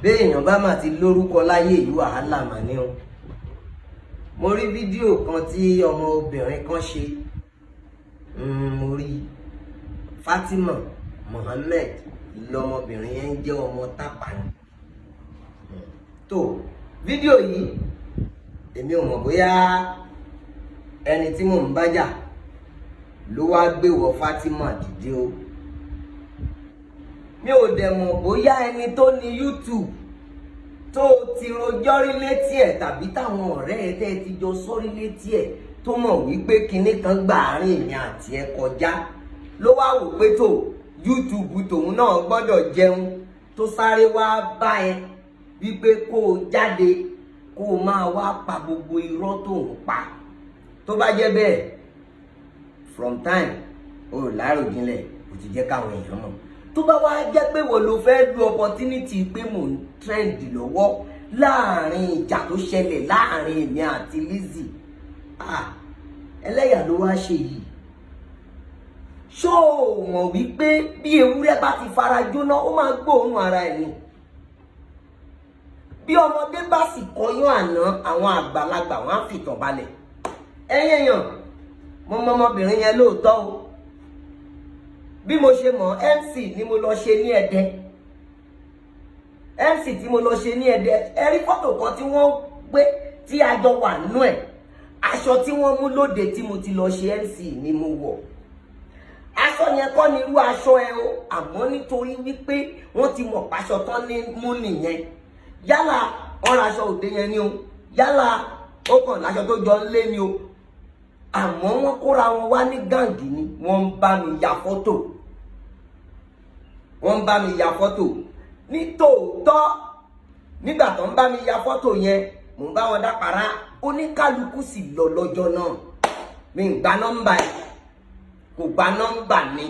béèyàn bá mà ti lórúkọ láyé ìlú wàhálà mà ní o. Mo rí fídíò kan tí ọmọ obìnrin kan ṣe, mo rí Fatima Mohammed lọmọbìnrin yẹn jẹ́ ọmọ Tápà ni. Tó fídíò yìí èmi ò mọ̀ bóyá ẹni tí mò ń bájà ló wá gbé wọ Fatima dìde o. Mi ò dẹ̀ mọ̀ bóyá ẹni tó ní YouTube tó ti rojọ́ rí létí ẹ̀ tàbí táwọn ọ̀rẹ́ ẹ̀ tẹ́ ti jọ sọ́rí létí ẹ̀ tó mọ̀ wípé kinní kan gbà àárín èmi àti ẹ kọjá ló wá wò pé tó YouTube tòun náà gbọ́dọ̀ jẹun tó sáré wá bá ẹ wípé kó o jáde kó o máa wá pa gbogbo irọ́ tó ń pa. Tó bá jẹ́ bẹ́ẹ̀ from time o láròjinlẹ̀ kò ti jẹ́ káwọn èèyàn mọ̀. Tó bá wá jẹ́ pé wọ́n ló fẹ́ lu opportunity pé mò ń trend lọ́wọ́ láàrin ìjà tó ṣẹlẹ̀ láàrin èmi àti Lizzy, ẹlẹ́yà ló wá ṣe yìí. Ṣó o mọ̀ wípé bí ewúrẹ́ bá ti fara jóná ó máa gbóòórùn ara ẹ̀ ni? Bí ọmọdé bá sì kọyán àná àwọn àgbàlagbà wọn á fìtàn balẹ̀. Ẹ̀yin èèyàn, mo mọ ọmọbìnrin yẹn lóòótọ́ o. Bí mo ṣe mọ̀, MC ni mo lọ ṣe ní Ẹdẹ. MC tí mo lọ ṣe ní Ẹdẹ, ẹ rí fọ́tò kan tí wọ́n gbé tí a jọ wà nínú ẹ̀. Aṣọ tí wọ́n mú lóde tí mo ti lọ ṣe MC ni mo wọ̀. Aṣọ yẹn kọ́ ni irú aṣọ ẹ o, àmọ́ nítorí wípé wọ́n ti mọ̀ pàṣọ tán ní mú nìyẹn. Yálà ọ̀rọ̀ aṣọ òde yẹn ni o, yálà ó kàn láṣọ tó jọ ń lé ni o. Àmọ́ wọ́n kóra wọn wá ní gàǹgì ni, wọ́n ń bá mi ya fọ́tò. Wọ́n ń bá mi ya fọ́tò. Ní tòótọ́, nígbà tó ń bá mi ya fọ́tò yẹn, mò ń bá wọn dápàrá, oníkálukú sì lọ lọ́jọ́ náà. Mi ń gba nọ́mbà ẹ̀, kò gba nọ́mbà mi.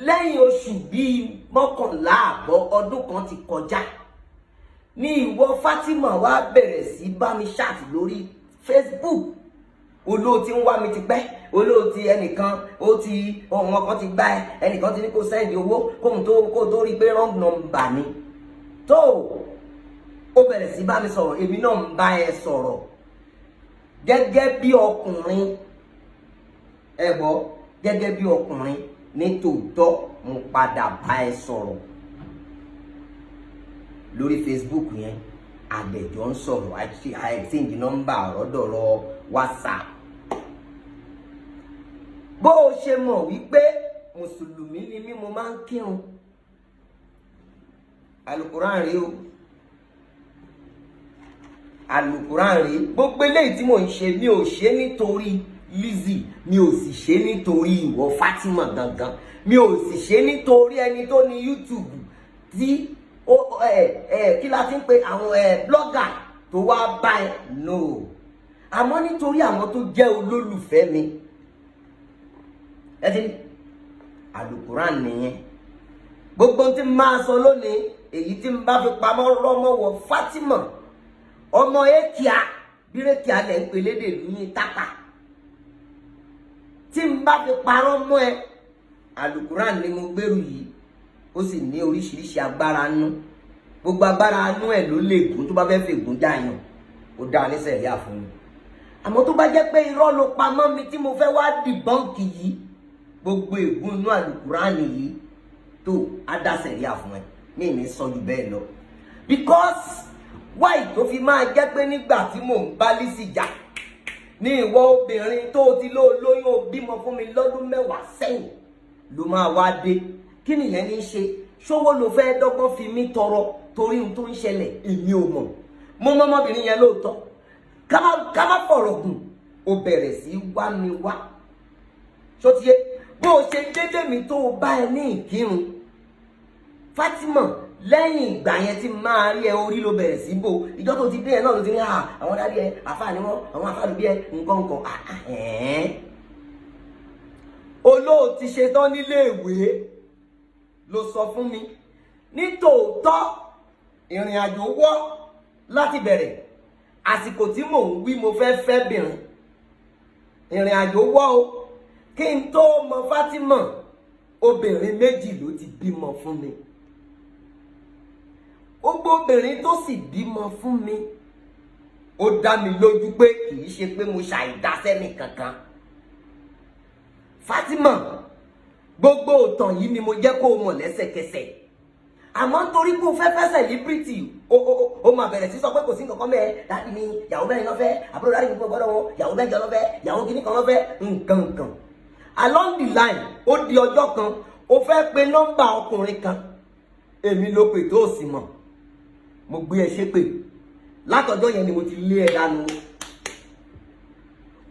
Lẹ́yìn oṣù bíi 11 àbọ̀ ọdún kan ti kọjá, ní ìwọ Fatima wá bẹ̀rẹ̀ sí bá mi chat lórí Facebook. Olóò ti ń wá mi ti pẹ́, olóò ti ẹnìkan ó ti ọmọ kan ti gbá ẹ, ẹnìkan ti ní kó sẹ́ndì owó kó tó rí pé wrong number ni. Tó ó bẹ̀rẹ̀ sí bá mi sọ̀rọ̀, èmi náà ń bá ẹ sọ̀rọ̀ gẹ́gẹ́ bí ọkùnrin. Ẹ gbọ́, gẹ́gẹ́ bí ọkùnrin ní tòótọ́ mo padà bá ẹ sọ̀rọ̀ lórí Facebook yẹn. Àgbẹ̀jọ́ ń sọ̀rọ̀, I exchange nọ́mbà ọ̀rọ̀dọ̀rọ̀ WhatsApp. Bó o ṣe mọ̀ wípé mùsùlùmí ni mí, mo máa ń kírun. Alukuran rí o, Alukuran rí. Gbogbo eléyìí tí mò ń ṣe mi ò ṣe nítorí Lizzy, mi ò sì ṣe nítorí ìwọ Fatima gangan, mi ò sì ṣe nítorí ẹni tó ní YouTube tí kí la ti ń pe àwọn blogger tó wá bá ẹ, no. Àmọ́ nítorí àwọn tó jẹ́ olólùfẹ́ mi. Ẹ ti Alukuran nìyẹn. Gbogbo tí n máa sọ lónìí, èyí tí n bá fi pamọ́ rọ́mọ́ wọ Fatima ọmọ Èkìá, bírèkìá lẹ̀ ń pè lédè ní Tápà. Tí n bá fi parọ́ mọ́ ẹ, Alukuran ni mo gbèrú yìí. Ó sì ní oríṣiríṣi agbára nú. Gbogbo agbára nú ẹ̀ ló lè gún tó bá fẹ́ fègún dáyàn. Ó dá ní sẹ̀ríà fún mi. Àmọ́ tó bá jẹ́ pé irọ́ ló pamọ́ mi tí mo fẹ́ wá dìbọ́ǹkì yìí, gbogbo ègún inú Alukuran yìí tó á dá sẹ̀ríà fún ẹ. Mi ní sọ jù bẹ́ẹ̀ lọ. Because why tó fi máa jẹ́ pé nígbà tí mò ń bá Lizzy jà ní ìwọ obìnrin tó ti lóyún ó bímọ fún mi lọ́dún 10 sẹ́yìn ló máa wá dé. Kí nìyẹn ní ṣe? Ṣówó ló fẹ́ dọ́gbọ́n fi mí tọrọ torí ohun tó ń ṣẹlẹ̀ èmi ò mọ̀. Mo mọ ọmọbìnrin yẹn lóòótọ́. Ká má fọ̀rọ̀ gùn, ó bẹ̀rẹ̀ sí wá mi wá. Ṣó ti yé? Bó o ṣe dédé mi tó o bá ẹ ní ìkírun Fatima, lẹ́yìn ìgbà yẹn tí máa rí ẹ orí ló bẹ̀rẹ̀ sí bò. Ìjọ tó ti dé ẹ náà ló ti ní àwọn dádì ẹ àfáà ni wọ́n, àwọn àfáà ló bí ẹ nǹkan. Olóò ti ṣetán nílé ìwé ló sọ fún mi. Ní tòótọ́ ìrìn àjò wọ́ láti bẹ̀rẹ̀. Àsìkò tí mò ń wí mo fẹ́ fẹ́ bìnrin. Ìrìn àjò wọ́ o. Kí n tó mọ Fatima, obìnrin méjì ló ti bímọ fún mi. Ó gbogbo obìnrin tó sì bímọ fún mi ó dá mi lójú pé kì í ṣe pé mo ṣàìdásẹ́nì kankan. Fatima, gbogbo ìtàn yìí ni mo jẹ́ kó o mọ̀ lẹ́sẹ̀kẹsẹ̀. Àmọ́ nítorí pé o fẹ́ fẹ́ celebrity o máa bẹ̀rẹ̀ sí sọ pé kò sí nǹkan kan mẹ́ẹ̀, dáàdì mi ìyàwó mẹ́rin lọ́fẹ́, àbúrò dáàdì mi gbọ́dọ̀ wọn, ìyàwó mẹ́jọ lọ́fẹ́, ìyàwó kìíní kan lọ́fẹ́, nǹkan. Along the line ó di ọjọ́ kan o fẹ́ pe nọ́mbà ọkùnrin kan, èmi ló pè tó sì mọ̀, mo gbé ẹ ṣépè. Látọjọ́ yẹn ni mo ti lé ẹ dànù.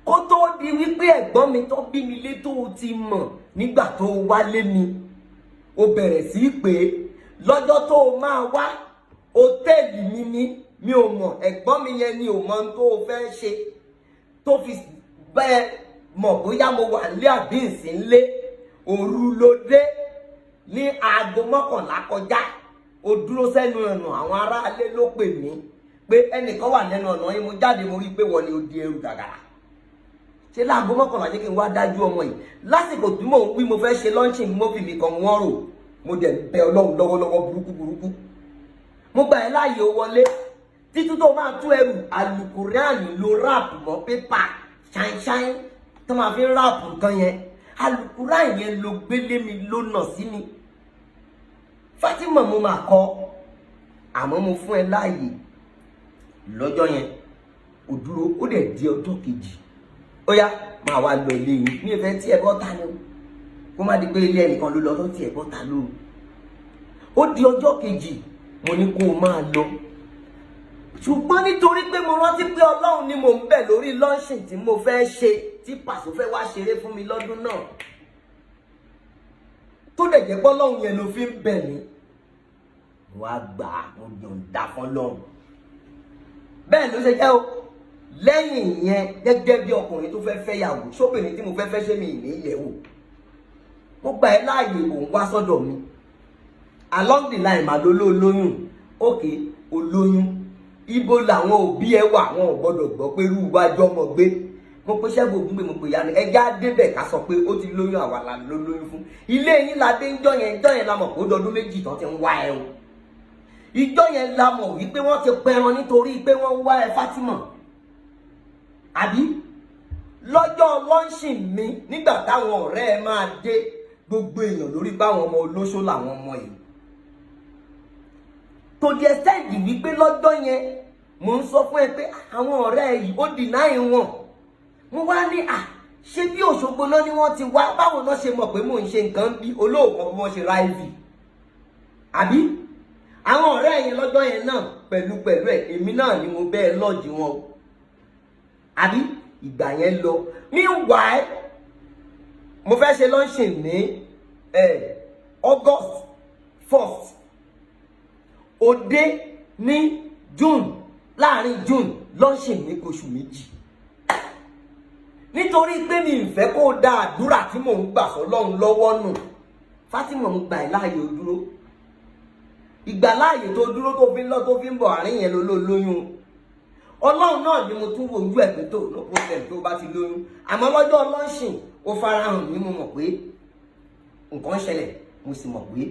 Kó tó di wípé ẹ̀gbọ́n mi tó bí mi lé tó o ti mọ̀ nígbà tó o wálé mi, o bẹ̀rẹ̀ sí pé lọ́jọ́ tó o máa wá hòtẹ́ẹ̀lì mi ò mọ̀, ẹ̀gbọ́n mi yẹn ni ò mọ̀ ohun tó o fẹ́ ṣe tó fi bẹ́ẹ̀ mọ̀ bóyá mo wà nílé àbí ìsínlé. Òru ló dé ní aago 11 kọjá, o dúró sẹ́nu ọ̀nà, àwọn aráalé ló pè mí pé ẹnìkan wà lẹ́nu ọ̀nà yìí. Mo jáde mo rí pé wọ́n ni ó di ẹrù gàgàrà. Ṣé láago 11 jẹ́ kí n wá dájú ọmọ yìí lásìkò tí mò ń wí mo fẹ́ ṣe lọ́ńṣìn, mo fi mi kan wọ́n rò, mo dẹ̀ bẹ Ọlọ́run lọ́wọ́lọ́wọ́ burúkú. Mo gbà ẹ́ láàyè ó wọlé títí tó máa tú ẹrù Al-Qur'an ló ráàpù mọ́ pépà ṣáínṣáín tó máa fi ráàpù nǹkan yẹn. Al-Qur'an yẹn ló gbélé mi ló nà sí mi. Fatima, mo máa kọ́, àmọ́ mo fún ẹ láàyè lọ́jọ́ yẹn. Ó dúró, ó dẹ̀ di ọjọ́ kejì. Ó yá máa wá lọ ilé yìí, mi ò fẹ́ tí ẹ bọ́ta ni o, kó má di pé ilé ẹnìkan ló lọ tó tí ẹ bọ́ta lóru. Ó di ọjọ́ kejì, mo ní kó o máa lọ. Ṣùgbọ́n nítorí pé mo rántí pé Ọlọ́run ni mò ń bẹ̀ lórí lọ́ńṣìn tí mo fẹ́ ṣe, tí Pàṣọ fẹ́ wá ṣeré fún mi lọ́dún náà, tó dẹ̀ jẹ́ pé Ọlọ́run yẹn ló fi ń bẹ̀ mí, wá gbà á, mo yọ̀ǹda f'Ọlọ́run. Bẹ́ẹ̀ ló ṣe jẹ́ o. Lẹ́yìn yẹn, gẹ́gẹ́ bí ọkùnrin tó fẹ́ fẹ́yàwó, ṣóbìnrin tí mo fẹ́ fẹ́ ṣe mi ní ìyẹ̀wò, mo gbà ẹ́ láàyè òun wá sọ́dọ̀ mi. Along the line màá ló lóyún. Ókè, olóyún. Ibo làwọn òbí ẹ wà, wọn ò gbọ́dọ̀ gbọ́ pé irú iwájú ọmọ gbé. Mo pe Ṣẹ́gun Ògúngbè, mo pe ìyá ni ẹja débẹ̀ ká sọ pé ó ti lóyún, àwa la ló lóyún fún. Ilé yín la dé ìjọ yẹn la mọ̀ pé ó dọdún méjì tán ti ń wá ẹ o. Ìjọ yẹn la mọ̀ wípé wọ́n ti pẹran nítorí pé wọ́n ń wá ẹ Fatima. Àbí lọ́jọ́ lọ́ńṣìn mi nígbà táwọn ọ̀rẹ́ ẹ máa dé, gbogbo èèyàn lórí báwọn ọmọ olóṣó làwọn ọmọ yìí. To the extent wípé lọ́jọ́ yẹn mò ń sọ fún ẹ pé àwọn ọ̀rẹ́ ẹ yìí ó deny wọn. Mo wá ní ṣé bí Òṣogbo náà ni wọ́n ti wá, báwo náà ṣe mọ̀ pé mò ń ṣe nǹkan bí olóòkan bí wọ́n ṣe ra iv. Àbí àwọn ọ̀rẹ́ yẹn lọ́jọ́ yẹn náà pẹ̀lú ẹ̀, èmi náà ni mo bẹ́ẹ̀ lọ́ọ̀jì wọn o. Àbí ìgbà yẹn lọ. Meanwhile, mo fẹ́ ṣe lọ́ńṣìn ní August 1st. Òde ní June, láàrin June lọ́ńṣìn ní oṣù méjì. Nítorí pé mi ń fẹ́ kó dá àdúrà tí mò ń gbà sọ́lọ́run lọ́wọ́ nù. Fatima, ń gbà ẹ́ láàyè ó dúró. Ìgbà láàyè tó dúró tó fi ń lọ tó fi ń bọ̀ àárín yẹn ló lóyún. Ọlọ́run náà ni mo tún wo ojú ẹ̀ pé tó no problem tó bá ti lóyún. Àmọ́ lọ́jọ́ lọ́ńṣìn ó farahàn mi, mo mọ̀ pé nǹkan ṣẹlẹ̀, mo sì mọ̀ pé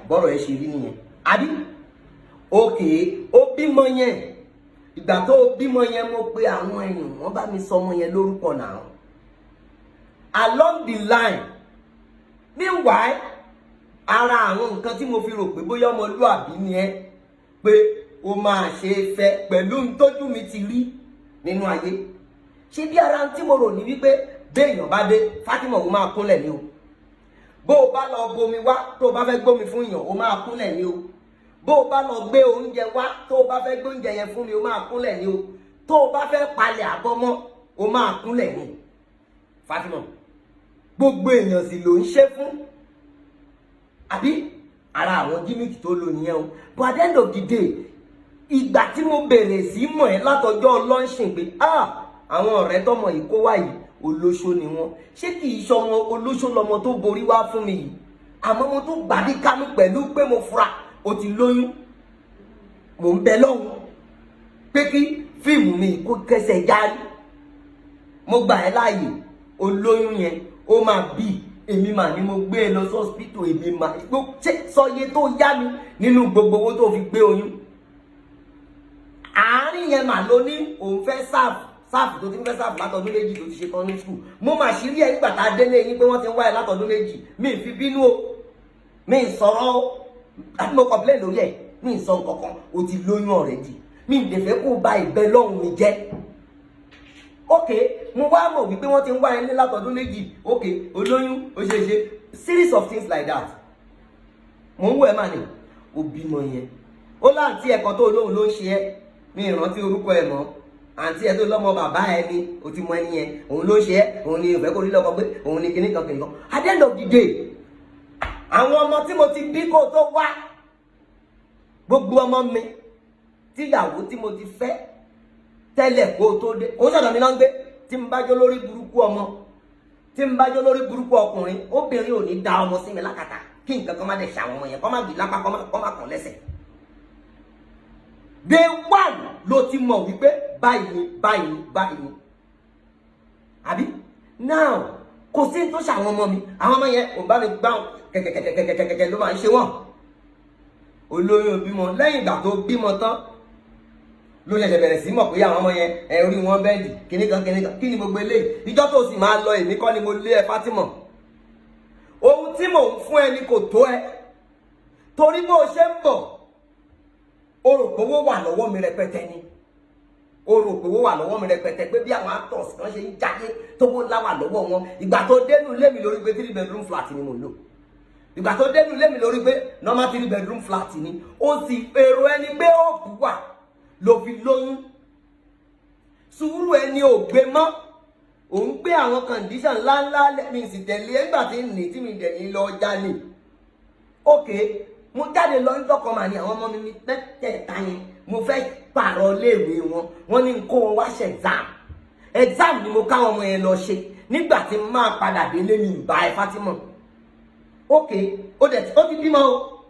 bọ́rọ̀ ẹ ṣe rí nìyẹn. Àbí òkè ó bímọ yẹn. Ìgbà tó bímọ yẹn mo pe àwọn èèyàn, wọ́n bá mi sọ ọmọ yẹn lórúkọ náà. Along the line, meanwhile, ara àwọn nǹkan tí mo fi rò pé bóyá ọmọlúàbí ni ẹ pé o máa ṣe fẹ́ pẹ̀lú ntójú mi ti rí nínú ayé. Ṣé bí ara tí mo rò ní wípé béèyàn bá dé, Fatima ó máa kúnlẹ̀ ni o. Bó o bá lọ bomi wá tó o bá fẹ́ gbómi fún èèyàn, ó máa kúnlẹ̀ ni o. Bó o bá lọ gbé oúnjẹ wá tó o bá fẹ́ gbé oúnjẹ yẹn fún mi, ó máa kúnlẹ̀ ni o. Tó o bá fẹ́ palẹ̀ àbọ̀ mọ́, ó máa kúnlẹ̀ ni. Fatima, gbogbo èèyàn sì ló ń ṣe fún. Àbí ara àwọn gímìkì tó lò nìyẹn o. But at the end of the day, ìgbà tí mo bẹ̀rẹ̀ sí mọ̀ ẹ́ látọjọ́ lọ́ńṣìn pé àwọn ọ̀rẹ́ tọmọ yìí kó wá yìí olóṣó ni wọ́n. Ṣé kì í ṣọmọ olóṣó lọmọ tó borí wá fún mi yìí? Àmọ́ mo tún gbàdí kánú pẹ̀lú pé mo fura ó ti lóyún. Mo ń bẹ lọ́hùn pé kí fíìmù mi kó kẹsẹ̀ járí. Mo gbà ẹ́ láàyè, olóyún yẹn ó máa bí. Èmi mà ní mo gbé ẹ lọ sí hospital, èmi mà sọye tó yá mi nínú gbogbo owó tó fi gbé oyún. àárín yẹn mà ló ní òun fẹ́ sáàfù tó ti ń fẹ́ sáàfù látọdún méjì tó ti ṣe tán ní skul. Mo mà ṣí rí ẹ nígbà tá a délé yín pé wọ́n ti ń wáyé látọdún méjì. Mi ì fi bínú o, mi ì sọ̀rọ̀ o, àti mo complain lórí ẹ̀, mi ì sọ nǹkankan, o ti lóyún already. Mi ì dẹ̀fẹ́ kó ba ìbẹ́ lọ́hùn mi jẹ́. Ok, mo wá mọ̀ wípé wọ́n ti ń wáyé ní látọdún méjì. Ok, olóyún, ó ṣe series of things like that. Mo ń wọ ẹ mà ní, o bímọ yẹn. Ó láǹtí ẹ̀kan tó olóhùn ló ń ṣe ẹ́, mi ì rántí orúkọ ẹ̀ mọ́. Àǹtí ẹ tó lọ́mọ bàbá ẹ ni, o ti mọ ẹni yẹn, òun ló ṣe ẹ́, òun ni ìfẹ́ kò rí lọ́kọ pé òun ni kìnnìkan. At the end of the day, àwọn ọmọ tí mo ti bí kó tó wá, gbogbo ọmọ mi, tíyàwó tí mo ti fẹ́ tẹ́lẹ̀ kó tó dé, kó sọ̀dọ̀ mi náà ń gbé, tí n bá jó lórí burúkú ọmọ, tí n bá jó lórí burúkú ọkùnrin, obìnrin ò ní dá ọmọ sí mi lákàtà kí nǹkan kan má dẹ̀ ṣàwọn ọmọ yẹn, kọ́ má gbé lápá, kọ́ má kàn lẹ́sẹ̀. Day one ló ti mọ̀ wípé báyìí ni. Àbí? Now, kò sí tó ṣàwọn ọmọ mi. Àwọn ọmọ yẹn ò bá mi gbá kẹ̀kẹ̀kẹ̀kẹ̀kẹ̀kẹ̀ ló máa ń ṣe wọ́n. Olóyún bímọ, lẹ́yìn ìgbà tó bímọ tán, ló ṣẹ̀ṣẹ̀ bẹ̀rẹ̀ sí mọ̀ pé àwọn ọmọ yẹn orí wọn bẹ́ẹ̀dì, kìnnìkan. Kí ni gbogbo eléyìí? Ìjọ́ tó sì máa lọ, èmi kọ́ ni mo lé ẹ Fátímọ̀. Ohun tí mò ń fún ẹ ni kò tó ẹ. Torí bó ṣe ń bọ̀, o rò pé owó wà lọ́wọ́ mi rẹpẹtẹ ni. O rò pé owó wà lọ́wọ́ mi rẹpẹtẹ pé bí àwọn actors kan ṣe ń jáde tówó ńlá wà lọ́wọ́ wọn. Ìgbà tó dénú ilé mi lórí pé 3 bedroom flat ni mo lò. Ìgbà tó dénú ilé mi lórí pé normal 3 bedroom flat ni. O sì èrò ẹni pé òkú wà ló fi lóyún. Sùúrù ẹni ò gbé mọ́. Ò ń gbé àwọn condition ńláńlá mi sì tẹ̀lé ẹgbà tí ní tí mi dẹ̀ ní lọ jalè. Okay. Mo jáde lọ ní lọ́kọ̀ mà ní àwọn ọmọ mi tẹ́tẹ̀ẹ̀ta yẹn, mo fẹ́ pààrọ̀ léèwé wọn, wọ́n ní kó wọn wá ṣe exam ni mo káwọn ọmọ yẹn lọ ṣe. Nígbà tí mo máa padà délé mi ìbá ẹ Fátímọ̀. Ok, ó ti bímọ o,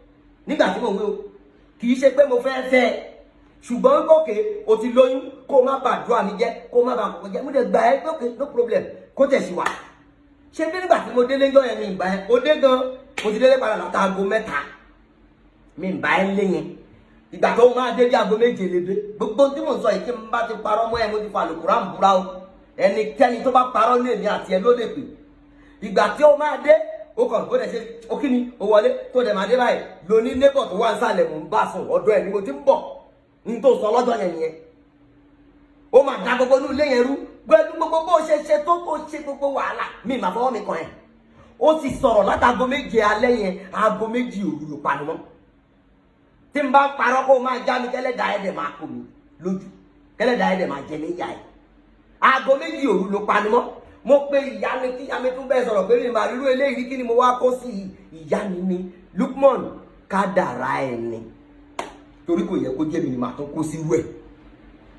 nígbà tí mo wé o, kì í ṣe pé mo fẹ́ fẹ́, ṣùgbọ́n ok, o ti lóyún, kó má bàdúrà mi jẹ́, kó má bà kọ̀kọ́ jẹ́, mo dẹ̀ gbà ẹ́ ok, no problem, kó tẹ̀sí wà. Ṣé bí nígbà tí mo délé jọ yẹn mi ìbá ẹ, ó dé gan, mo ti délé padà látàgò 3. Mi ń bá ẹ lé yẹn. Ìgbà tó máa dé bí aago 7 lédè. Gbogbo tí mò ń sọ yìí kí n bá ti parọ́ mọ́ ẹ, mo ti fa Al-Qur'an búra o. Ẹnikẹ́ni tó bá parọ́ lé mi àti ẹ ló lè pè. Ìgbà tí ó máa dé, ó kàn ó dẹ̀ ṣe ó kí ni ó wọlé tó dẹ̀ máa dé báyìí. Lo ní neighbor tó wà nísàlẹ̀ mò ń bá sùn ọ̀dọ̀ ẹ̀ ni mo ti ń bọ̀. N tó sọ lọ́jọ́ yẹn nìyẹn. Ó máa da gbogbo inú ilé yẹn rú. Pẹ̀lú gbogbo bó ṣe tó ṣe gbogbo wàhálà. Mi máa fọwọ́ mi kàn ẹ́. Ó sì sọ̀rọ̀ látago 7 alẹ́ yẹn, aago 2 òru ló pa ni mọ́. Tí n bá parọ́ kó máa já mi kẹ́lẹ́dà ẹ̀dẹ̀ máa kò mí lójú, kẹ́lẹ́dà ẹ̀dẹ̀ máa jẹ níyà ẹ̀. Aago 2 òru ló pa ni mọ́. Mo pe ìyá mi kí ìyá mi tún bẹ́ẹ̀ sọ̀rọ̀ pé mi máa rírú eléyìí kí ni mo wá kó sí ìyá mi ní Lukman kádàrá ẹ̀ ni. Torí kò yẹ kó jẹ́ mi ni màá tún kó sí wẹ̀.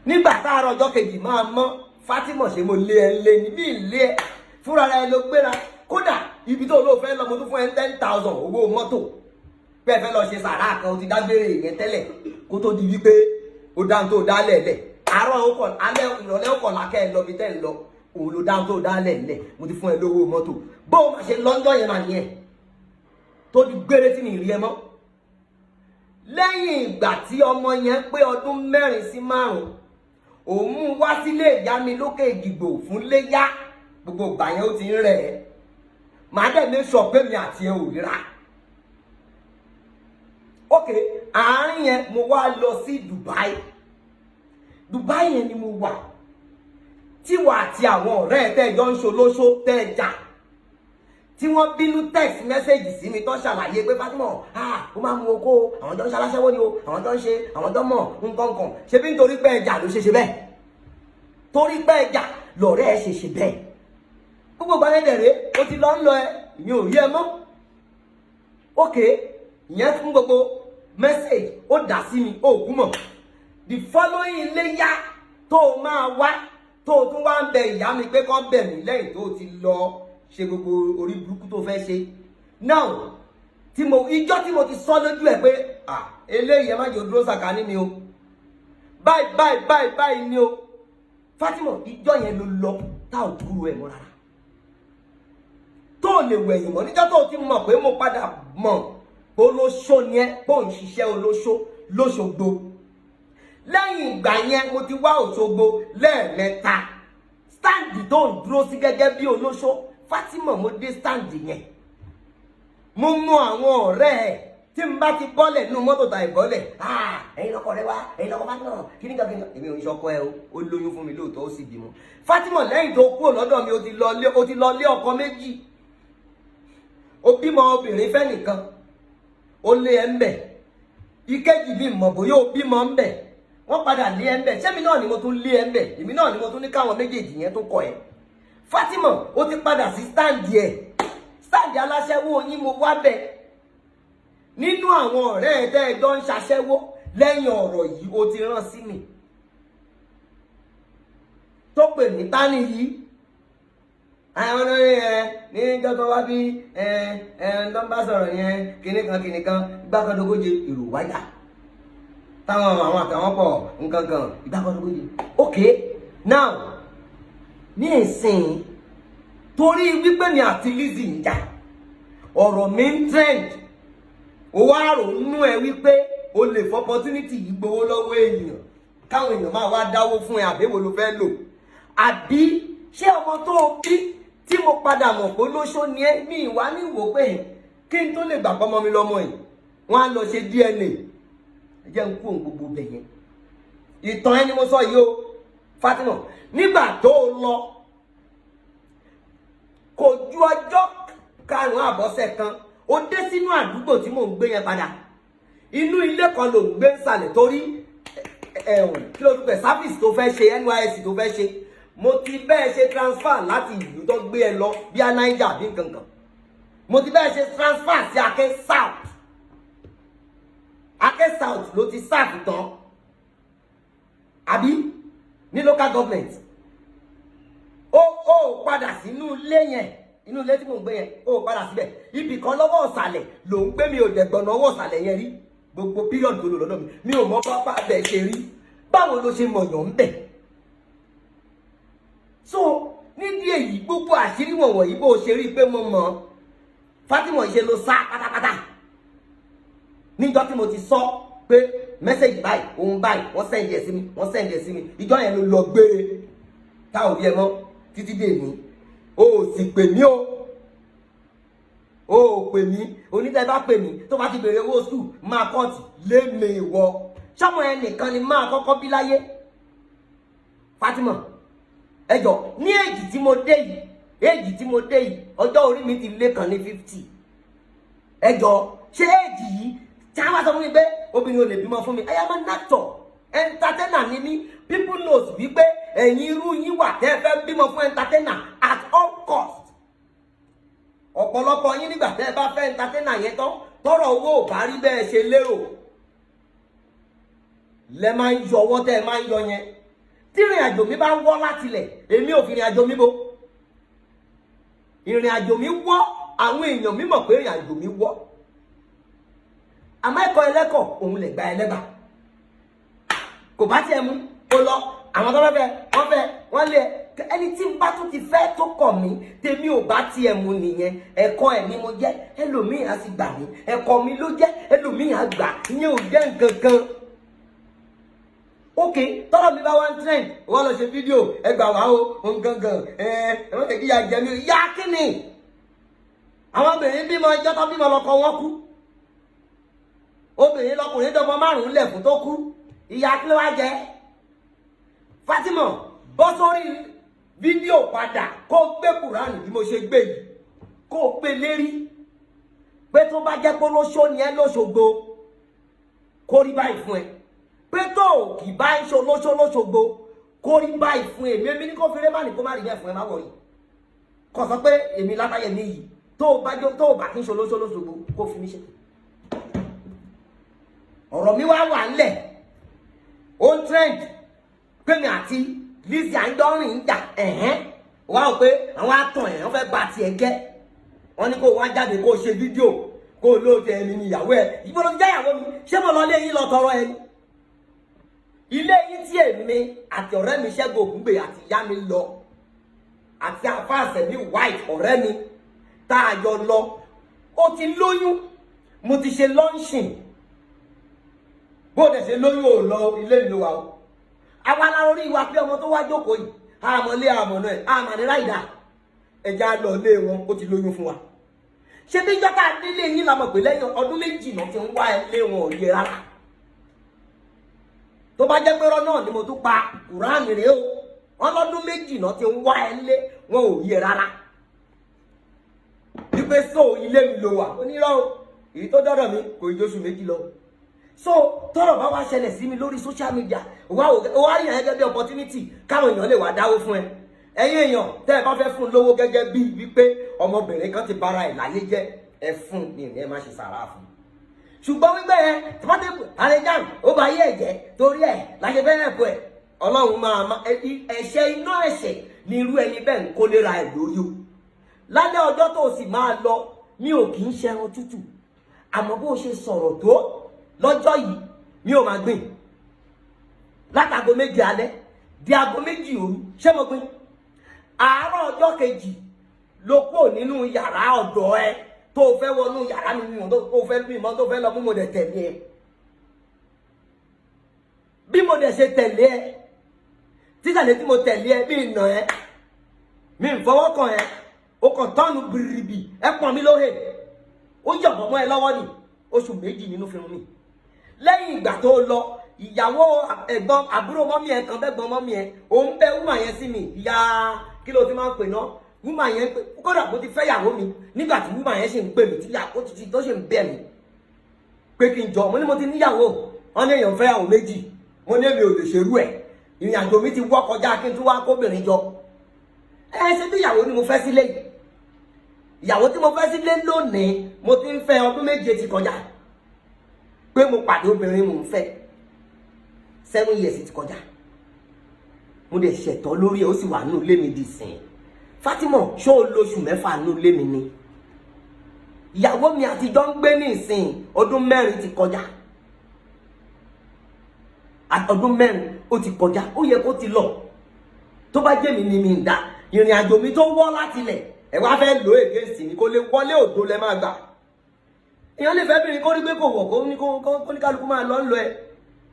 Nígbà táàrọ̀ ọjọ́ kejì máa mọ́ Fátímọ̀ ṣe mo lé ẹ lé ní bí ilé ẹ fúnra rẹ ló gbéra. Kódà ibi tó lóò fẹ́ lọ mo tún fún ẹ 10,000 owó mọ́tò. Bẹ́ẹ̀ fẹ́ lọ ṣe sàrà kan, o ti dágbére yẹn tẹ́lẹ̀ kó tó di wípé o dáhùn tó dálẹ̀ lẹ̀. Àárọ̀ ó kọ̀ alẹ́ ìrọ̀lẹ́ ó kọ̀ lákẹ́ ẹ lọ bí tẹ́ ń lọ. Òun ló dáhùn tó dálẹ̀ lẹ̀. Mo ti fún ẹ lówó mọ́tò. Bó o máa ṣe lọ́jọ́ yẹn máa nìyẹn. Tó di gbére tí mi rí ẹ mọ́. Lẹ́yìn ìgbà tí ọmọ yẹn pé ọdún 4 sí 5, òun mú wá sílé ìyá mi lókè Ìdìgbò fún léyá. Gbogbo ìgbà yẹn ó ti ń rẹ̀ ẹ́. Màá dẹ̀ ní sọ pé mi àti ẹ ò ríra. Ok, àárín yẹn mo wá lọ sí Dubai. Dubai yẹn ni mo wà. Tí wà àti àwọn ọ̀rẹ́ tẹ́ jọ ń ṣolóṣó tẹ́ jà. Tí wọ́n bínú text message sí mi tó ṣàlàyé pé Fátímọ̀, ó máa mú oko, àwọn tó ń ṣaláṣẹ́wó ni o, àwọn tó ń ṣe, àwọn tó mọ̀, nǹkan. Ṣé bí nítorí pé ẹjà ló ṣe bẹ́ẹ̀? Torí pé ẹjà lọ̀rẹ́ ẹ ṣe bẹ́ẹ̀. Gbogbo gbanẹ́dẹ̀rẹ́, ó ti lọ ń lọ ẹ, ìyẹn ò rí ẹ mọ́. Ok, ìyẹn fún gbogbo message ó dà sí mi ó kú mọ̀. The following iléyá tó máa wá tó tún wá ń bẹ ìyá mi pé kó bẹ̀ mí lẹ́yìn tó ti lọ ṣe gbogbo orí burúkú tó fẹ́ ṣe. Now ìjọ́ tí mo ti sọ lójú ẹ̀ pé eléyìí ẹ má jẹ́ dúró sàkání mi o, báyìí ni o. Fátímọ̀ ìjọ́ yẹn ló lọ tá ò kúrò ẹ̀ mọ́ rárá. Tó lè wẹ̀yìn mọ́ níjọ́ tó ti mọ̀ pé mo padà mọ̀ olóṣó ni ẹ bó ń ṣiṣẹ́ olóṣó lóṣogbo. lẹ́yìn ìgbà yẹn mo ti wá Òṣogbo lẹ́ẹ̀mẹ́ta stand tó ń dúró sí gẹ́gẹ́ bí olóṣó Fatima mo dé stand yẹn mo mú àwọn ọ̀rẹ́ ẹ̀ tí n bá ti bọ́lẹ̀ nínú mọ́tò tàì bọ́lẹ̀ ẹ̀yin lọ́kọ rẹ wá ẹ̀yin lọ́kọ Fatima kíní kan èmi ò ń ṣọkọ ẹ ó lóyún fún mi lóòótọ́ ó sì bímọ Fatima lẹ́yìn tó kúrò lọ́dọ̀ mi ó ti lọ lé ọkọ méjì ó bímọ obìnrin fẹ́ nìkan ó lé ẹ ń bẹ̀ ìkejì bí mọ̀ bóyá ó bímọ ń bẹ̀ wọ́n padà lé ẹ ń bẹ̀ ṣé mi náà ni mo tún lé ẹ ń bẹ̀ èmi náà ni mo tún ní káwọn méjèèjì yẹn tó kọ ẹ Fatima ó ti padà sí stand aláṣẹ́wó yín mo wá bẹ̀ nínú àwọn ọ̀rẹ́ ẹ̀ tẹ́ ẹjọ́ ń ṣaṣẹ́wó lẹ́yìn ọ̀rọ̀ yìí ó ti rán sí mi tó pè ní tání yìí àwọn ọ̀rẹ́ ẹ̀ ní jọ́tọ̀ wá bí nọ́mbà sọ̀rọ̀ yẹn kìnìkan ìgbàkọ̀dógóje èrò wáyà táwọn àwọn àtàwọn pọ̀ nǹkankan ìgbàkọ̀dógóje. Ok, now ní ìsìn torí wípé mi àti Lizzy ń jà ọ̀rọ̀ mi ń trend ó wá ronú ẹ wípé o lè fọ opportunity yìí gbowó lọ́wọ́ èèyàn káwọn èèyàn máa wá dáwó fún ẹ àbẹ̀wò ló fẹ́ lò àbí ṣé ọmọ tó o bí tí mo padà mọ̀ pé lóṣó ni ẹ ní ìwà ní ìwò pé kí n tó lè gbà pọ́mọ mi lọ́mọ yìí wọ́n á lọ ṣe DNA ẹ jẹ́ ń kú òun gbogbo bẹ̀ yẹn ìtàn ẹni mo sọ yìí o Fatima nígbà tó o lọ kò ju ọjọ́ karùn-ún àbọ̀sẹ̀ kan ó dé sínú àdúgbò tí mò ń gbé yẹn padà inú ilé kan ló ń gbé nsàlẹ̀ torí kí ló dúpẹ́ sáfíìsì tó fẹ́ ṣe NYSC tó fẹ́ ṣe mo ti bẹ́ẹ̀ ṣe transfer láti ìlú tó gbé ẹ lọ bí i Niger bí nkankan mo ti bẹ́ẹ̀ ṣe transfer sí Akẹ́ South ló ti sáàfù tán àbí ní local government ó padà sínú ilé yẹn inú ilé tí mò ń gbé yẹn ó padà síbẹ̀ ibì kan lọ́wọ́ ọ̀sàlẹ̀ ló ń gbé mi ò dẹ̀gbọ̀n lọ́wọ́ ọ̀sàlẹ̀ yẹn rí gbogbo period tó lò lọ́dọ̀ mi ò mọ pápá bẹ̀ ṣe rí báwo ló ṣe mọ̀yàn ń bẹ̀. So nídìí èyí gbogbo àṣírí wọ̀nyí bó ṣe rí pé mo mọ̀ Fatima ṣe ló sá pátápátá níjọ́ tí mo ti sọ pé mẹ́sẹ̀gì báyìí ohun báyìí wọ́n sẹ́ǹdì ẹ̀ sí mi ìjọ yẹn ló lọ gbére táwọn òbí ẹ mọ́ títí dé ní o sì pè mí o pè mí onítẹ̀ bá pè mí tó bá ti bèrè owó skul máa kọ́ọ̀tì lémi ìwọ ṣọ́mọ ẹ nìkan ni máa kọ́kọ́ bí láyé Fatima ẹjọ́ ní èjì tí mo dé yìí ọjọ́ orí mi ti lé kan ní 50 ẹjọ́ ṣé èjì yìí tí a wá sọ fún mi pé obìnrin ò lè bímọ fún mi I am an actor entertainer ni mí people knows wípé ẹ̀yin irú yín wà tẹ́ fẹ́ bímọ fún entertainer at all cost ọ̀pọ̀lọpọ̀ yín nígbà tẹ́ bá fẹ́ entertainer yẹn tán tọrọ owó ò bá rí bẹ́ẹ̀ ṣe lérò lẹ máa ń yọ ọwọ́ tẹ́ máa ń yọ yẹn tí ìrìn àjò mi bá ń wọ́ látilẹ̀ èmi ò fi ìrìn àjò mi bo ìrìn àjò mi wọ́ àwọn èèyàn mi mọ̀ pé ìrìn àjò mi wọ́ àmọ́ ẹ̀kọ́ ẹlẹ́kọ̀ òun lè gba ẹlẹ́gbà kò bá tiẹ̀ mú ó lọ àwọn tó fẹ́ wọ́n lé ẹni tí n bá tún ti fẹ́ tó kọ̀ mí tèmi ò bá tiẹ̀ mú nìyẹn ẹ̀kọ́ ẹ̀ ni mo jẹ́ ẹlòmíì á sì gbà mí ẹ̀kọ́ mi ló jẹ́ ẹlòmíì á gbà ìyẹn ò jẹ́ nǹkan kan. Ok tọ́lọ̀ mi bá wá ń trend wọ́n lọ ṣe fídíò ẹgbà wá o nǹkankan ẹ̀wọ́n tẹ̀ kí ya jẹ mi ya kíni àwọn obìnrin bímọ ẹjọ́ tó bímọ lọ́kọ wọn kú obìnrin lọkùnrin dọ́mọ márùn-ún lẹ̀ fún tó kú ìyá kí ló wá jẹ Fatima bọ́ sórí fídíò padà kó gbé Kùránì bí mo ṣe gbé yìí kó gbé lérí pé tó bá jẹ́ pé lóṣó ni ẹ lóṣogbo kó rí báyìí fún ẹ pé tó kì bá ń ṣe lóṣogbo kó rí báyìí fún èmi ní kó fi rébà ní kó má rí bẹ́ẹ̀ fún ẹ má wọ̀nyí kò sọ pé èmi látàyè mi yìí tó bá kí ń ṣe lóṣogbo kó fi mí ṣe ọ̀rọ̀ mi wá wà ńlẹ̀ ó ń trend pé mi àti Lizzy Anjorin ń jà wá ò pé àwọn àtàn ẹ̀ wọ́n fẹ́ bá tiẹ̀ jẹ́ wọ́n ní kó wá jáde kó ṣe fídíò kó lóòótọ́ ẹni ní ìyàwó ẹ̀ ìbọn ló jẹ́ ìyàwó mi ṣé mo lọ lé yín lọ tọrọ ẹni ilé yín tí èmi àti ọ̀rẹ́ mi Ṣẹ́gun Ògúngbè àti ìyá mi lọ àti àfáàsẹ̀ mi white ọ̀rẹ́ mi tá a jọ lọ ó ti lóyún mo ti ṣe launching bó dẹ̀ ṣe lóyún ò lọ ilé mi ló wà o. àwa la orí wa pé ọmọ tó wá jókòó yìí àmọ́lé àmọ̀nà ẹ̀ àmàlẹ́rà ìdá ẹja lọ lé wọn ó ti lóyún fún wa. ṣé bí jọ́ta nílé yín la mọ̀ pé lẹ́yìn ọdún méjì náà ti ń wá ẹ lé wọn ò yẹ rárá. tó bá jẹ́ pé rọ́ náà ni mo tún pa Kùránì rèé o wọn lọ́dún méjì náà ti ń wá ẹ lé wọn ò yẹ rárá. wípé so ilé mi ló wà onírọ́ o èyí tó dọ́dọ̀ mi kò ì jóṣù méjì lọ. so tọ́rọ̀ bá wá ṣẹlẹ̀ sí mi lórí social media wá yàn gẹ́gẹ́ bí opportunity káwọn èèyàn lè wá dáwó fún ẹ. ẹ̀yin èèyàn tẹ́ ẹ bá fẹ́ fún lówó gẹ́gẹ́ bí wípé ọmọbìnrin kan ti bára ẹ̀ láyé jẹ́ ẹ fún ní ẹ má ṣe sàrà fún. ṣùgbọ́n wípé ẹ tọ́pọ́tẹ́pù àlejàn ó bá yé ẹ̀jẹ̀ torí ẹ̀ láṣẹ fẹ́ ẹ̀pọ̀ ẹ̀ ọlọ́run máa ẹ̀ṣẹ̀ iná ẹ̀ṣẹ̀ ní irú ẹni bẹ́ẹ̀ ń kó léra ẹ̀ lórí o. lálẹ́ ọjọ́ tó sì máa lọ mi ò kì í ṣẹran tútù àmọ́ bó ṣe sọ̀rọ̀ tó lọ́jọ́ yìí mi ò máa gbìn látago méje alẹ́ di aago 2 òru ṣé mo gbìn àárọ̀ ọjọ́ kejì ló kó nínú yàrá ọ̀dọ̀ ẹ tó fẹ́ wọnú yàrá mi mímọ́ tó fẹ́ mímọ́ tó fẹ́ lọ mú mo dẹ̀ tẹ̀lé ẹ bí mo dẹ̀ ṣe tẹ̀lé ẹ títàlẹ́ tí mo tẹ̀lé ẹ bí ìnà ẹ mi ń fọwọ́ kàn ẹ ó kàn tọ́nu bìrìbì ẹ pọ̀n mi lóhe ó yọ̀bọ̀ mọ́ ẹ lọ́wọ́ ni oṣù 2 nínú fún mi lẹ́yìn ìgbà tó lọ ìyàwó ẹ̀gbọ́n àbúrò mọ́mí ẹ̀ kan bẹ́gbọ́n mọ́mí ẹ̀ òun bẹ́ wúmà yẹn sí mi ìyá kí ló ti máa ń pè náà wúmà yẹn pé kódà bó ti fẹ́ yàwó mi nígbà tí wúmà yẹn ṣe ń pè mí tí ó ti tó ṣe ń bẹ̀ mí pé kí n jọ mo ní mo ti níyàwó wọn ní èèyàn fẹ́ yàwó méjì mo ní èmi ò lè ṣerú ẹ̀ ìrìn àjò mi ti wọ́ kọjá kí n tún wá kóbìnrin jọ ẹ ṣe bí ìyàwó ni mo fẹ́ sílé ìyàwó tí mo fẹ́ sílé lónìí mo ti ń fẹ́ ọdún 7 ti kọjá pé mo pàdé obìnrin mò ń fẹ́ 7 years ti kọjá mo dẹ̀ ṣẹ̀tọ́ lórí ẹ̀ ó sì wà nínú ilé mi di sìn Fatima ṣó o lóṣù 6 nínú ilé mi ni ìyàwó mi àtijọ́ ń gbé ní ìsìn ọdún 4 ti kọjá ọdún 4 ó ti kọjá ó yẹ kó ti lọ tó bá jẹ́ mi ni mi ń dá ìrìn àjò mi tó wọ́ láti ilẹ̀ ẹ wá fẹ́ lò èké sí ni kó lè wọlé òdo lẹ máa gbà èèyàn lè fẹ́ bìnrin kó rí pé kò wọ̀ kó ní kálukú máa lọ ń lọ ẹ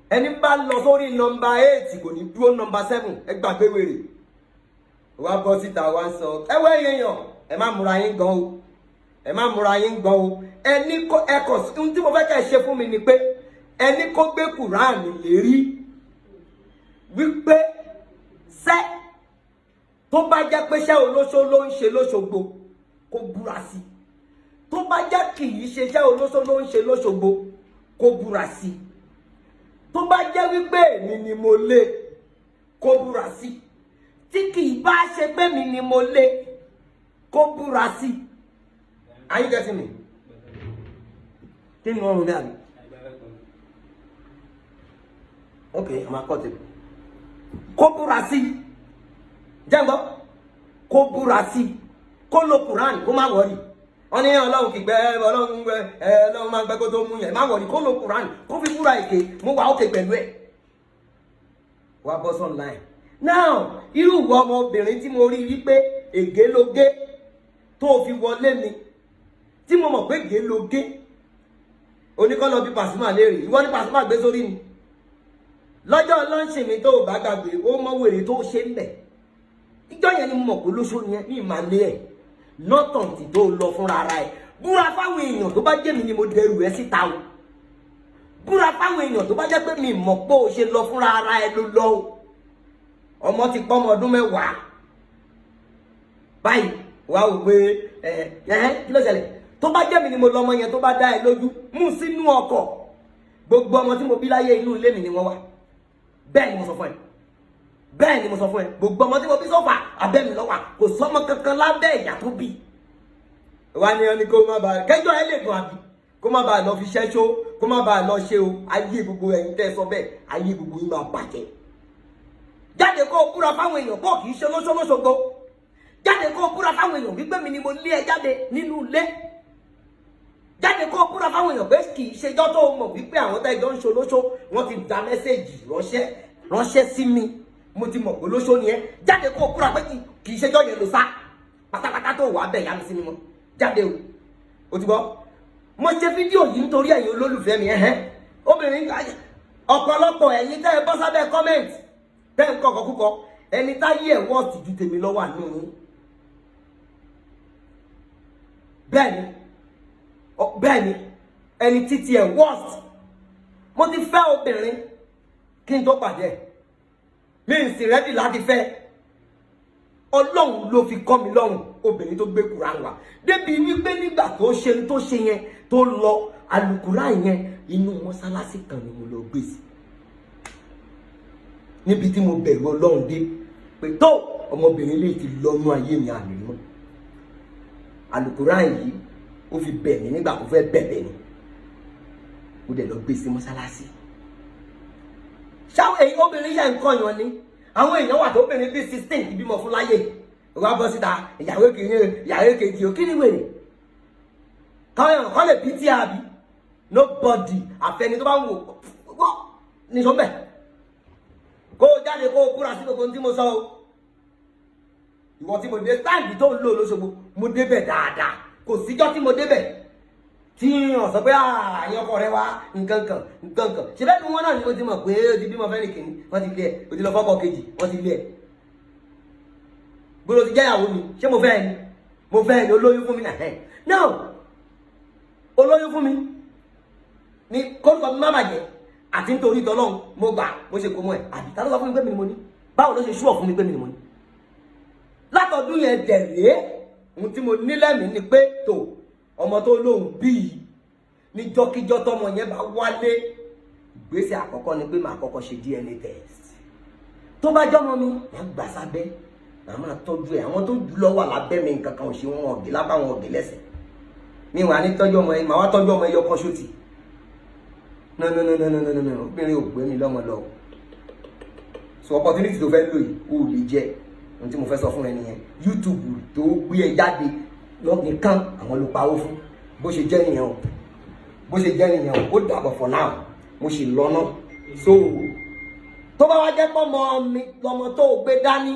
ẹni bá lọ sórí nọmba 8 kò ní dúró nọmba 7 ẹ gbàgbé wèrè wá bọ́ síta wá sọ ẹwẹ́ èèyàn ẹ má múra yín gan o ẹ má múra yín gan o ẹni kó ẹkọ̀ ohun tí mo fẹ́ kẹ́ ẹ ṣe fún mi ni pé ẹni kó gbé Kùránì lérí wípé sẹ́ tó bá jẹ́ pé ṣẹ́ olóṣó ló ń ṣe lóṣogbo kó búra sí tó bá jẹ́ kì í ṣe ṣẹ́ olóṣó ló ń ṣe lóṣogbo kó búra sí tó bá jẹ́ wípé èmi ni mo lé kó búra sí tí kì í bá ṣe pé mi ni mo lé kó búra sí. Are you getting me? Kí ni wọ́n rún ní àbí? Okay, I'm a cut it. Kó búra sí jẹ́ngbọ́ kó búra sí kó lo Quran kó má wọ̀rí wọ́n ní ọlọ́run kìgbẹ́ ọlọ́run máa gbẹ́ kó tó mú yẹn má wọ̀rí kó lo Quran kó fi búra èké mo wà ókè pẹ̀lú ẹ̀ wà bọ́ online. Now irú ìwọ ọmọbìnrin tí mo rí wípé ègé ló gé tó fi wọlé mi tí mo mọ̀ pé ègé ló gé oníkọ́lọ́ bí Pasuma léèrè ìwọ ní Pasuma gbé sórí mi lọ́jọ́ lọ́ńṣì mi tó bá gbàgbé ó mọ wèrè tó ṣe ń bẹ̀ ìjọ yẹn ni mo mọ̀ pé lóṣù yẹn ní ìmàlẹ́ ẹ̀ nọ́tàn tí tó lọ fúnra ara ẹ̀ búra fáwọn èèyàn tó bá jẹ́ mi ni mo dẹrù ẹ síta o búra fáwọn èèyàn tó bá jẹ́ pé mi mọ̀ pé o ṣe lọ fúnra ara ẹ ló lọ o ọmọ ti pọ́ ọmọ ọdún 10 báyìí wàá wò pé kí ló ṣẹlẹ̀ tó bá jẹ́ mi ni mo lọ ọmọ yẹn tó bá dá ẹ lójú mú sínú ọkọ̀ gbogbo ọmọ tí mo bí láyé inú ilé mi ni wọ́n wà bẹ́ẹ̀ ni mo sọ fún ẹ bẹ́ẹ̀ ni mo sọ fún ẹ gbogbo ọmọ tí mo bí sọ́fà abẹ́ mi lọ́wà kò sọ́mọ kankan lábẹ́ ìyá tó bí wá ní ọní kó má bàa kẹjọ ẹ lè gan àbí kó má bàa lọ fi ṣẹ́ṣó kó má bàa lọ ṣe o ayé gbogbo ẹ̀yin tẹ́ sọ bẹ́ẹ̀ ayé gbogbo yín máa bàjẹ́ jáde kó o búra fáwọn èèyàn kó kì í ṣe lóṣogbo jáde kó o búra fáwọn èèyàn wípé mi ni mo lé ẹ jáde nínú ilé jáde kó o búra fáwọn èèyàn pé kì í ṣejọ́ tó o mọ̀ wípé àwọn tẹ́jọ́ ń ṣe olóṣó wọ́n ti da mẹ́sẹ̀gì ránṣẹ́ sí mi mo ti mọ̀ pé olóṣó ni ẹ jáde kó o búra pé kì í ṣejọ́ yẹn ló sá pátápátá tó wà bẹ̀ yá mi sí ni mo jáde o ti gbọ́ mo ṣe fídíò yìí nítorí ẹ̀yin olólùfẹ́ mi obìnrin ọ̀pọ̀lọpọ̀ ẹ̀yin tẹ́ ẹ bọ́ sábẹ́ comment tẹ́ ń kọ̀kọ̀ kúkọ ẹni táyé ẹ̀ wọ́ọ̀tì ju tèmi lọ́wọ́ àánú yín. bẹ́ẹ̀ni ẹni títí ẹ̀ wọ́ọ̀tì. Mo ti fẹ́ obìnrin kí n tó pàdé ẹ̀ mi ń sì rẹ́dì láti fẹ́. Ọlọ́run ló fi kọ́ mi lọ́rùn obìnrin tó gbé Kùránì wá débi wípé nígbà tó ṣe yẹn tó lọ Al-Kùránì yẹn inú mọ́sálásí kan ni mo lọ gbé sí níbi tí mo bẹ̀rù Ọlọ́run dé pé tó ọmọbìnrin lè ti lọ́nú ayé mi àmì mọ́. Al-Kùránì yìí ó fi bẹ̀ mí nígbà tó fẹ́ bẹ̀bẹ̀ ni ó dẹ̀ lọ gbé sí mọ́sálásí. ṣáwọn èyí obìnrin yẹn nǹkan yan ni àwọn èèyàn wà tó obìnrin bíi 16 ìbímọ fún láyé wá bọ́ síta ìyàwó kìíní ìyàwó kejì ò kí ni wèrè káwọn èèyàn kọ́ lè bí tí a bí nobody àfẹni tó bá ń wò ní sọ́mbẹ̀ kó o jáde kó o kúra sí gbogbo tí mo sọ o ìwọ tí mo dé sáàdì tó ń lò lóṣogbo mo débẹ̀ dáadáa kò síjọ́ tí mo débẹ̀ tí yàn sọ pé àyàn ọkọ rẹ wá nǹkan kan ṣe bẹ́ẹ̀ ni wọ́n náà ni mo ti mọ̀ pé o ti bímọ fẹ́ nìkíní wọ́n ti lé ẹ̀ o ti lọ fọ́kọ kejì wọ́n ti lé ẹ̀ gbọ́dọ̀ ti jẹ́ ìyàwó mi ṣé mo fẹ́ ni olóyún fún mi náà olóyún fún mi ní kórìkọ mi má bàjẹ́ àti nítorí tọ́lọ́run mo gbà mo ṣe kó mọ́ ẹ̀ àbí ta ló sọ fún mi pé mi ni mo ní báwo ló ṣe ṣúọ̀ fún mi pé mi ni mo ní látọdún yẹn dẹ̀rẹ́ ohun tí mo ní lẹ́mìí ni pé tó ọmọ tó lóhùn bíi níjọ́kíjọ́ tọmọ yẹn bá wálé ìgbésẹ̀ àkọ́kọ́ ni pé màá kọ́kọ́ ṣe DNA test tó bá jọ́mọ mi màá gbà sábẹ́ màá máa tọ́jú ẹ̀ àwọn tó jù lọ wà lábẹ́ mi nǹkan kan ò ṣe wọn ọ̀gẹ̀ lábáwọn ọ̀gẹ̀ lẹ́sẹ̀ mi wà ní tọ́jú ọmọ yẹn màá wá tọ́jú ọmọ ẹyọ kan ṣóòtì no obìnrin ò gbé mi lọ́mọ lọ so opportunity tó fẹ́ lò yìí ó lè jẹ́ ohun tí mo fẹ́ sọ fún ẹ nìyẹn YouTube tó gbé ẹ jáde nìkan àwọn ló pawó fún bó ṣe jẹ́ nìyẹn o ó dàbọ̀ for now mo sì lọ́nà so tó bá wá jẹ́ pọ́mọ mi lọ́mọ tó gbé dání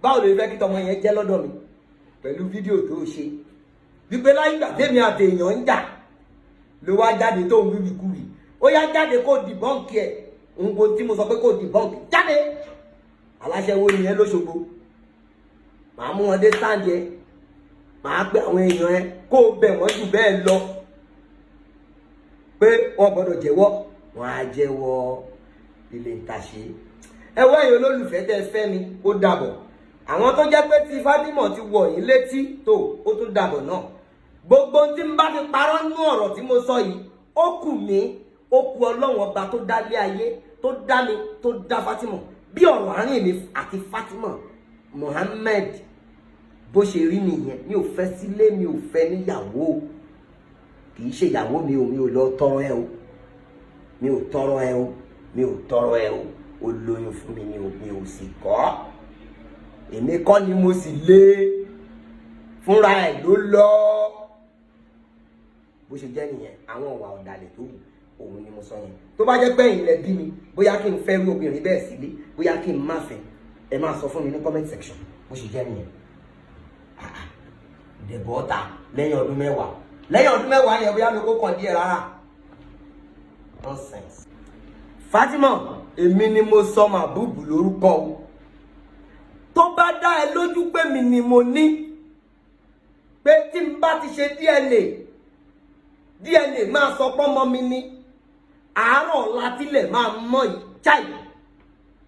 báwo lè fẹ́ kí tọmọ yẹn jẹ́ lọ́dọ̀ mi pẹ̀lú fídíò tó ṣe wípé láyé ìgbà tèmi àti èèyàn ń jà ló wá jáde tó ń wíwí kúwì ó yá jáde kó dìbọ́ǹkì ẹ̀ nǹkan tí mo sọ pé kó dìbọ́ǹkì jáde aláṣẹwó nìyẹn lóṣogbo màá mú wọn dé sáǹdì ẹ màá pé àwọn èèyàn ẹ kó bẹ̀ wọ́n jù bẹ́ẹ̀ lọ pé wọ́n gbọ́dọ̀ jẹ́wọ́ wọ́n á jẹ́wọ́ ilé ìtàṣe ẹwọ́ èèyàn olólùfẹ́ tẹ́ fẹ́ mi ó dàbọ̀ àwọn tó jẹ́ pé tí Fátímọ̀ ti wọ̀ yín létí tó ó tún dàbọ̀ náà gbogbo tí n bá fi parọ́ nú ọ̀rọ̀ tí mo sọ yìí ó kù mí ó kù Ọlọ́run ọba tó dá lé ayé tó dá mi tó dá Fátímọ̀ bí ọ̀rọ̀ àárín mi àti Fátímọ̀ Muhammed bó ṣe rí nìyẹn mi ò fẹ́ sílé mi ò fẹ́ níyàwó kì í ṣe ìyàwó mi ò lọ tọrọ ẹ o mi ò tọrọ ẹ o ó lóyún fún mi mi ò sì kọ́ èmi kọ́ ni mo sì lé fúnra ẹ̀ ló lọ bó ṣe jẹ́ nìyẹn àwọn ìwà ọ̀dàlẹ̀ tó wù òun ni mo sọ yẹn tó bá jẹ́ pé ilẹ̀ bí mi bóyá kí n fẹ́ rí obìnrin bẹ́ẹ̀ sílé bóyá kí n má fẹ́ ẹ máa sọ fún mi ní comment section bó ṣe jẹ́ nìyẹn dẹ̀bọ̀ ọ̀tà lẹ́yìn ọdún mẹ́wàá yẹn bóyá lóko kàn díẹ̀ rárá nonsense. Fátímọ̀ èmi ni mo sọ Màbúbù lórúkọ o tó bá dá ẹ lójú pé mi ni mo ní pé tí n bá ti ṣe DNA máa sọ pọ́mọ mi ní àárọ̀ látílẹ̀ máa mọ́ ìjáì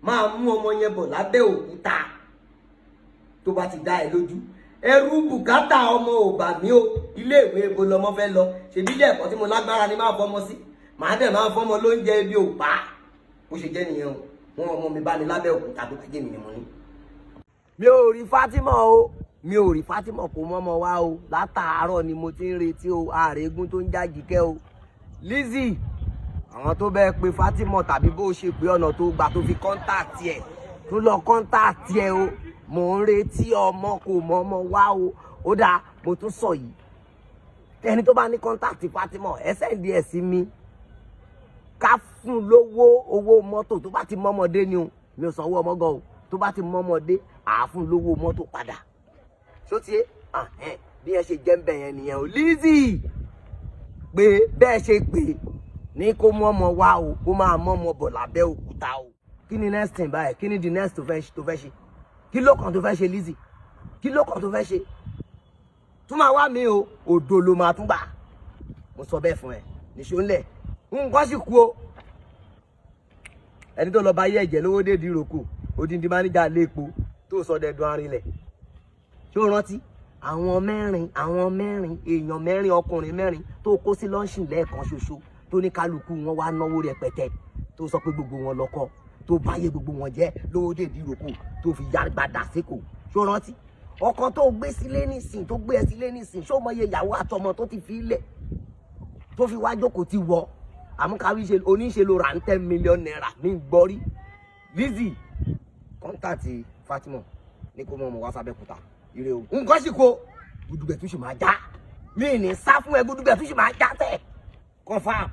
máa mú ọmọ yẹn bọ̀ lábẹ́ òkúta tó bá ti dá ẹ lójú ẹrú bùkátà ọmọ ò bà mí o iléèwé ebo lọmọ fẹ́ lọ ṣèbí ilé ẹ̀kọ́ tí mo lágbára ni máa fọmọ sí màá dẹ̀ máa fọmọ lóúnjẹ ibi ò pa bó ṣe jẹ́ nìyẹn o wọn ọmọ mi bá mi lábẹ́ òkúta tó bá jẹ́ mi ni mo ní. mi ò rí Fátímọ̀ kò mọ́mọ wá o látàárọ̀ ni mo ti ń retí o àrègún tó ń jájìkẹ́ o Lizzy àwọn tó bẹ́ẹ̀ pé Fátímọ̀ tàbí bó ṣe pé ọ̀nà tó gbà tó fi kọ́ńtàtì ẹ̀ tó lọ kọ́ńtàtì ẹ̀ o mò ń retí ọmọ kò mọ́mọ wá o ó dáa mo tún sọ yìí ẹni tó bá ní kọ́ńtàtì Fátímọ̀ ẹ sẹ́ǹdì ẹ̀ sí mi ká fún lówó owó mọ́tò tó bá ti mọ́mọdé ni o mi ò sanwó ọmọ gan o tó bá ti mọ́mọdé àáfún lówó mọ́tò padà ṣó tiẹ̀ bí ẹ ṣe jẹ́ ń bẹ̀ yẹn nìyẹn o Lizzy pé bẹ́ẹ̀ ṣe pé ní kó mú ọmọ wá o kó máa mọ ọmọ bọ̀ lábẹ́ òkúta o. Kí ni next thing báyìí? Kí ni the next tó fẹ́ ṣe? Kí ló kàn tó fẹ́ ṣe Lizzy? Kí ló kàn tó fẹ́ ṣe? Tún máa wá mi o, òdo ló máa tún gbà. Mo sọ bẹ́ẹ̀ fún ẹ, níṣó ńlẹ̀. Nǹkan sì kú o. Ẹni tó lọ bá yẹ ẹ̀jẹ̀ lówó dé di ìrókò, odindi máníjà lé epo tó sọ dẹ̀dùn arinlẹ̀. Ṣé o rántí? Àwọn mẹ́rin, èèyàn mẹ́rin, ọkùnrin mẹ́rin tó kó sí lọ́ńṣìn lẹ́ẹ̀kan ṣoṣo tó ní kálukú wọn wá náwó rẹpẹtẹ tó sọ pé gbogbo wọn lọ́kọ tó báyé gbogbo wọn jẹ́ lówó dé di ìrókò tó fi yá gbadà sékò. Ṣé o rántí? Ọkọ tó gbé sílé nísìn tó gbé ẹ sílé nísìn ṣó mọye ìyàwó àtọmọ tó ti fi ilẹ̀ tó fi wá jókòó ti wọ àmúkàwí ṣe oníṣe ló ra 10 million naira ní gbọ́rí. Lizzy kọ́ńtàtì Fatima ní kó mọ̀ ọmọ wá sábẹ́kúta ire o. Nǹkan sì kó Gudugbẹ̀ tún sì máa já mí ní sá fún ẹ Gudugbẹ̀ tún sì máa já tẹ̀ confam.